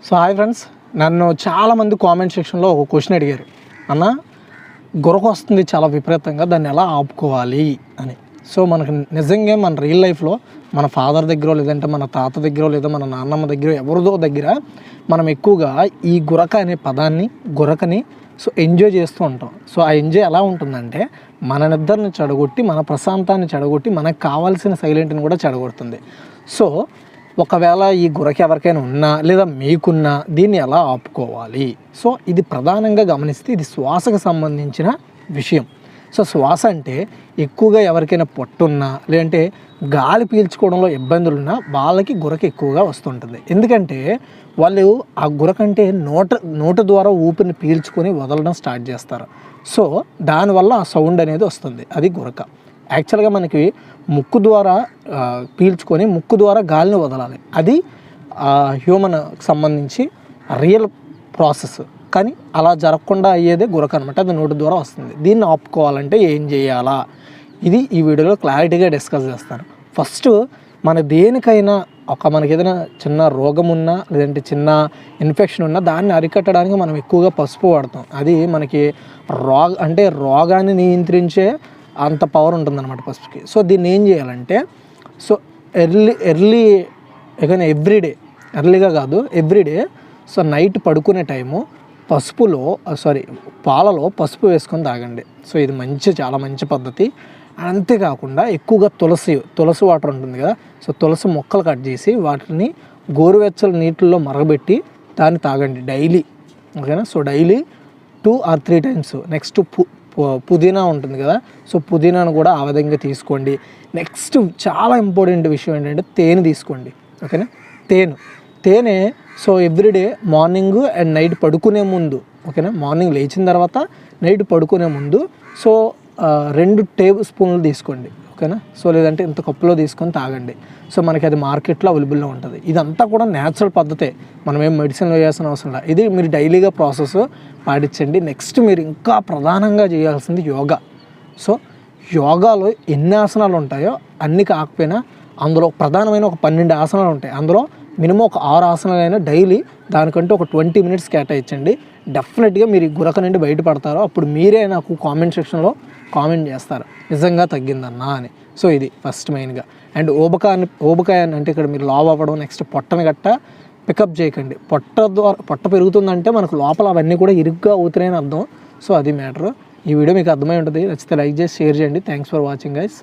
So hi friends, నన్ను చాలామంది comment సెక్షన్లో ఒక క్వశ్చన్ అడిగారు, అన్న గురక వస్తుంది చాలా విపరీతంగా, దాన్ని ఎలా ఆపుకోవాలి అని. సో మనకు నిజంగా మన రియల్ లైఫ్లో మన ఫాదర్ దగ్గర లేదంటే మన తాత దగ్గర లేదా మన నాన్నమ్మ దగ్గర ఎవరిదో దగ్గర మనం ఎక్కువగా ఈ గురక అనే పదాన్ని గురకని ఎంజాయ్ చేస్తూ ఉంటాం. సో ఆ ఎంజాయ్ ఎలా ఉంటుందంటే మన నిద్రని చెడగొట్టి, మన ప్రశాంతాన్ని చెడగొట్టి, మనకు కావాల్సిన సైలెంట్ని కూడా చెడగొడుతుంది. సో ఒకవేళ ఈ గురక ఎవరికైనా ఉన్నా లేదా మీకున్నా దీన్ని ఎలా ఆపుకోవాలి? సో ఇది ప్రధానంగా గమనిస్తే ఇది శ్వాసకు సంబంధించిన విషయం. సో శ్వాస అంటే ఎక్కువగా ఎవరికైనా పొట్టున్నా లేదంటే గాలి పీల్చుకోవడంలో ఇబ్బందులున్నా వాళ్ళకి గురక ఎక్కువగా వస్తుంటుంది. ఎందుకంటే వాళ్ళు ఆ గురక అంటే నోట ద్వారా ఊపిరిని పీల్చుకొని వదలడం స్టార్ట్ చేస్తారు. సో దానివల్ల ఆ సౌండ్ అనేది వస్తుంది, అది గురక. యాక్చువల్గా మనకి ముక్కు ద్వారా పీల్చుకొని ముక్కు ద్వారా గాలిని వదలాలి, అది హ్యూమన్కి సంబంధించి రియల్ ప్రాసెస్. కానీ అలా జరగకుండా అయ్యేదే గురక అనమాట, అది నోటి ద్వారా వస్తుంది. దీన్ని ఆపుకోవాలంటే ఏం చేయాలా, ఇది ఈ వీడియోలో క్లారిటీగా డిస్కస్ చేస్తాను. ఫస్ట్ మన దేనికైనా మనకి ఏదైనా చిన్న రోగం ఉన్నా లేదంటే చిన్న ఇన్ఫెక్షన్ ఉన్నా దాన్ని అరికట్టడానికి మనం ఎక్కువగా పసుపు వాడతాం. అది మనకి రోగాన్ని నియంత్రించే అంత పవర్ ఉంటుందన్నమాట పసుపుకి. సో దీన్ని ఏం చేయాలంటే ఎర్లీ ఎర్లీగా కాదు ఎవ్రీడే. సో నైట్ పడుకునే టైము పాలలో పసుపు వేసుకొని తాగండి. సో ఇది చాలా మంచి పద్ధతి. అంతేకాకుండా ఎక్కువగా తులసి వాటర్ ఉంటుంది కదా, సో తులసి మొక్కలు కట్ చేసి వాటిని గోరువెచ్చల నీటిల్లో మరగబెట్టి దాన్ని తాగండి డైలీ, ఓకేనా. So daily 2 or 3 times. Next పుదీనా ఉంటుంది కదా, సో పుదీనాను కూడా ఆ విధంగా తీసుకోండి. నెక్స్ట్ చాలా ఇంపార్టెంట్ విషయం ఏంటంటే తేనె తీసుకోండి, ఓకేనా. తేనె so everyday morning and night పడుకునే ముందు, ఓకేనా. మార్నింగ్ లేచిన తర్వాత నైట్ పడుకునే ముందు సో 2 tablespoons తీసుకోండి, ఓకేనా. సో లేదంటే ఇంత కప్పులో తీసుకొని తాగండి. సో మనకి అది మార్కెట్లో అవైలబుల్లో ఉంటుంది. ఇదంతా కూడా న్యాచురల్ పద్ధతే, మనం ఏం మెడిసిన్ వేయాల్సిన అవసరం లేదు. ఇది మీరు డైలీగా ప్రాసెస్ పాటించండి. నెక్స్ట్ మీరు ఇంకా ప్రధానంగా చేయాల్సింది యోగా. సో యోగాలో ఎన్ని ఆసనాలు ఉంటాయో అన్ని కాకపోయినా అందులో ప్రధానమైన ఒక 12 ఆసనాలు ఉంటాయి. అందులో మినిమం ఒక 6 ఆసనాలైనా డైలీ దానికంటే ఒక 20 minutes కేటాయించండి. డెఫినెట్గా మీరు ఈ గురక నుండి బయటపడతారో అప్పుడు మీరే నాకు కామెంట్ సెక్షన్లో కామెంట్ చేస్తారు నిజంగా తగ్గిందన్నా అని. సో ఇది ఫస్ట్ మెయిన్గా. అండ్ ఓబకాయ అంటే ఇక్కడ మీరు లావ్ అవ్వడం, నెక్స్ట్ పొట్టని గట్ట పికప్ చేయకండి. పొట్ట పెరుగుతుందంటే మనకు లోపల అవన్నీ కూడా ఇరుగ్గా అవుతున్నాయని అర్థం. సో అది మ్యాటర్. ఈ వీడియో మీకు అర్థమై ఉంటుంది. నచ్చితే లైక్ చేసి షేర్ చేయండి. Thanks for watching guys.